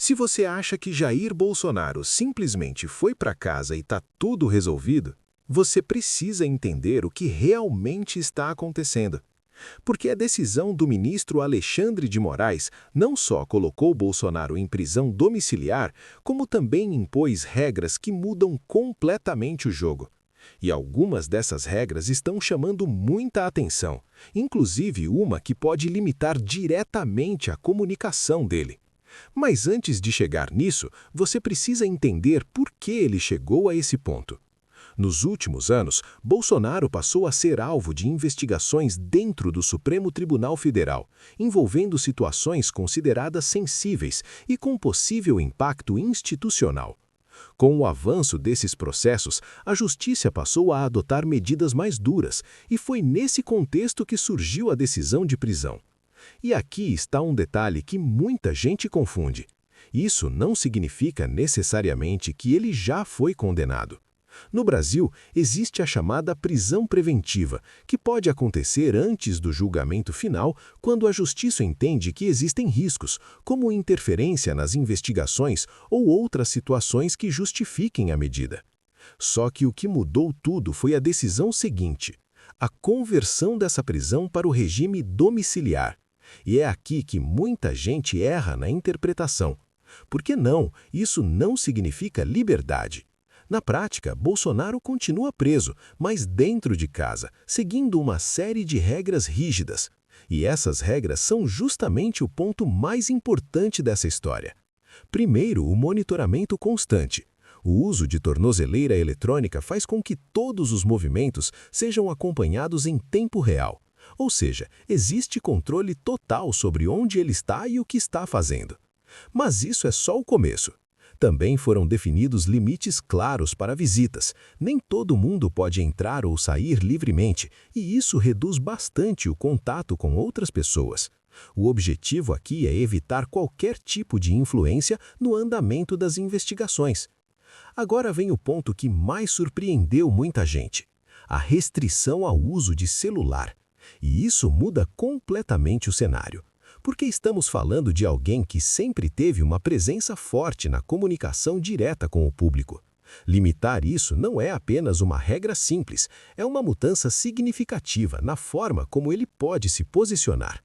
Se você acha que Jair Bolsonaro simplesmente foi para casa e está tudo resolvido, você precisa entender o que realmente está acontecendo. Porque a decisão do ministro Alexandre de Moraes não só colocou Bolsonaro em prisão domiciliar, como também impôs regras que mudam completamente o jogo. E algumas dessas regras estão chamando muita atenção, inclusive uma que pode limitar diretamente a comunicação dele. Mas antes de chegar nisso, você precisa entender por que ele chegou a esse ponto. Nos últimos anos, Bolsonaro passou a ser alvo de investigações dentro do Supremo Tribunal Federal, envolvendo situações consideradas sensíveis e com possível impacto institucional. Com o avanço desses processos, a Justiça passou a adotar medidas mais duras, e foi nesse contexto que surgiu a decisão de prisão. E aqui está um detalhe que muita gente confunde. Isso não significa necessariamente que ele já foi condenado. No Brasil, existe a chamada prisão preventiva, que pode acontecer antes do julgamento final, quando a Justiça entende que existem riscos, como interferência nas investigações ou outras situações que justifiquem a medida. Só que o que mudou tudo foi a decisão seguinte: a conversão dessa prisão para o regime domiciliar. E é aqui que muita gente erra na interpretação. Porque não, isso não significa liberdade. Na prática, Bolsonaro continua preso, mas dentro de casa, seguindo uma série de regras rígidas. E essas regras são justamente o ponto mais importante dessa história. Primeiro, o monitoramento constante. O uso de tornozeleira eletrônica faz com que todos os movimentos sejam acompanhados em tempo real. Ou seja, existe controle total sobre onde ele está e o que está fazendo. Mas isso é só o começo. Também foram definidos limites claros para visitas. Nem todo mundo pode entrar ou sair livremente, e isso reduz bastante o contato com outras pessoas. O objetivo aqui é evitar qualquer tipo de influência no andamento das investigações. Agora vem o ponto que mais surpreendeu muita gente: a restrição ao uso de celular. E isso muda completamente o cenário, porque estamos falando de alguém que sempre teve uma presença forte na comunicação direta com o público. Limitar isso não é apenas uma regra simples, é uma mudança significativa na forma como ele pode se posicionar.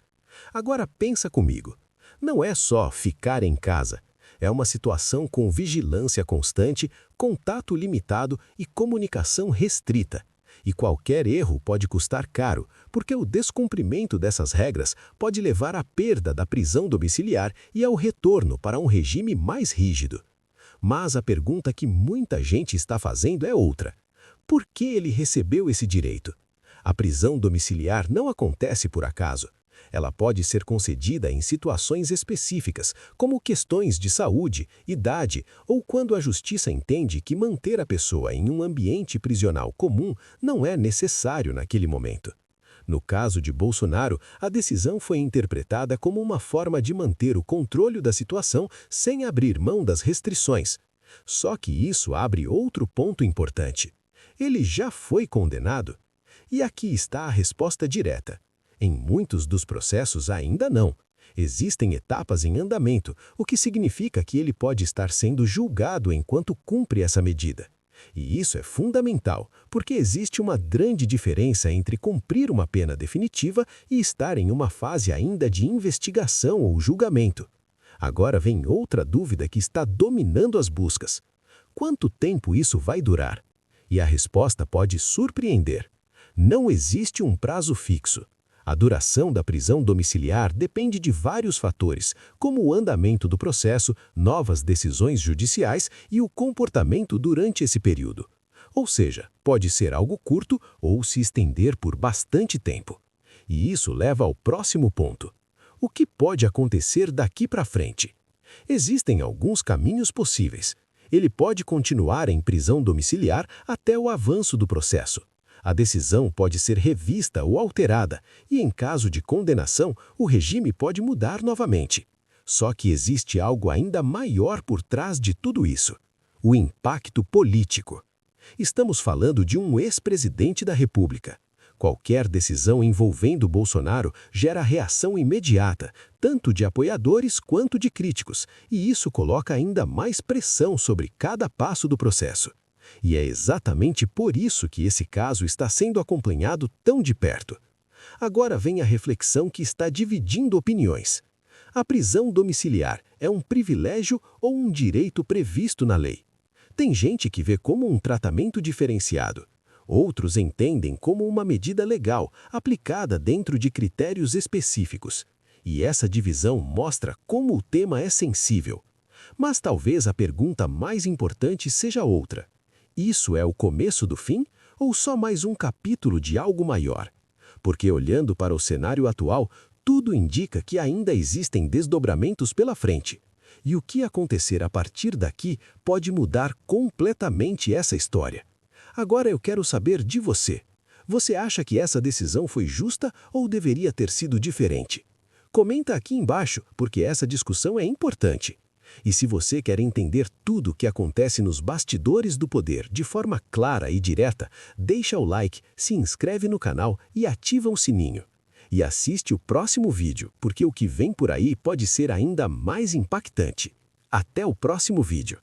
Agora pensa comigo, não é só ficar em casa, é uma situação com vigilância constante, contato limitado e comunicação restrita. E qualquer erro pode custar caro, porque o descumprimento dessas regras pode levar à perda da prisão domiciliar e ao retorno para um regime mais rígido. Mas a pergunta que muita gente está fazendo é outra: por que ele recebeu esse direito? A prisão domiciliar não acontece por acaso. Ela pode ser concedida em situações específicas, como questões de saúde, idade ou quando a Justiça entende que manter a pessoa em um ambiente prisional comum não é necessário naquele momento. No caso de Bolsonaro, a decisão foi interpretada como uma forma de manter o controle da situação sem abrir mão das restrições. Só que isso abre outro ponto importante: ele já foi condenado? E aqui está a resposta direta: em muitos dos processos ainda não. Existem etapas em andamento, o que significa que ele pode estar sendo julgado enquanto cumpre essa medida. E isso é fundamental, porque existe uma grande diferença entre cumprir uma pena definitiva e estar em uma fase ainda de investigação ou julgamento. Agora vem outra dúvida que está dominando as buscas: quanto tempo isso vai durar? E a resposta pode surpreender. Não existe um prazo fixo. A duração da prisão domiciliar depende de vários fatores, como o andamento do processo, novas decisões judiciais e o comportamento durante esse período. Ou seja, pode ser algo curto ou se estender por bastante tempo. E isso leva ao próximo ponto: o que pode acontecer daqui para frente? Existem alguns caminhos possíveis. Ele pode continuar em prisão domiciliar até o avanço do processo. A decisão pode ser revista ou alterada, e em caso de condenação, o regime pode mudar novamente. Só que existe algo ainda maior por trás de tudo isso: o impacto político. Estamos falando de um ex-presidente da República. Qualquer decisão envolvendo Bolsonaro gera reação imediata, tanto de apoiadores quanto de críticos, e isso coloca ainda mais pressão sobre cada passo do processo. E é exatamente por isso que esse caso está sendo acompanhado tão de perto. Agora vem a reflexão que está dividindo opiniões. A prisão domiciliar é um privilégio ou um direito previsto na lei? Tem gente que vê como um tratamento diferenciado. Outros entendem como uma medida legal, aplicada dentro de critérios específicos. E essa divisão mostra como o tema é sensível. Mas talvez a pergunta mais importante seja outra. Isso é o começo do fim ou só mais um capítulo de algo maior? Porque olhando para o cenário atual, tudo indica que ainda existem desdobramentos pela frente. E o que acontecer a partir daqui pode mudar completamente essa história. Agora eu quero saber de você. Você acha que essa decisão foi justa ou deveria ter sido diferente? Comenta aqui embaixo, porque essa discussão é importante. E se você quer entender tudo o que acontece nos bastidores do poder de forma clara e direta, deixa o like, se inscreve no canal e ativa o sininho. E assiste o próximo vídeo, porque o que vem por aí pode ser ainda mais impactante. Até o próximo vídeo.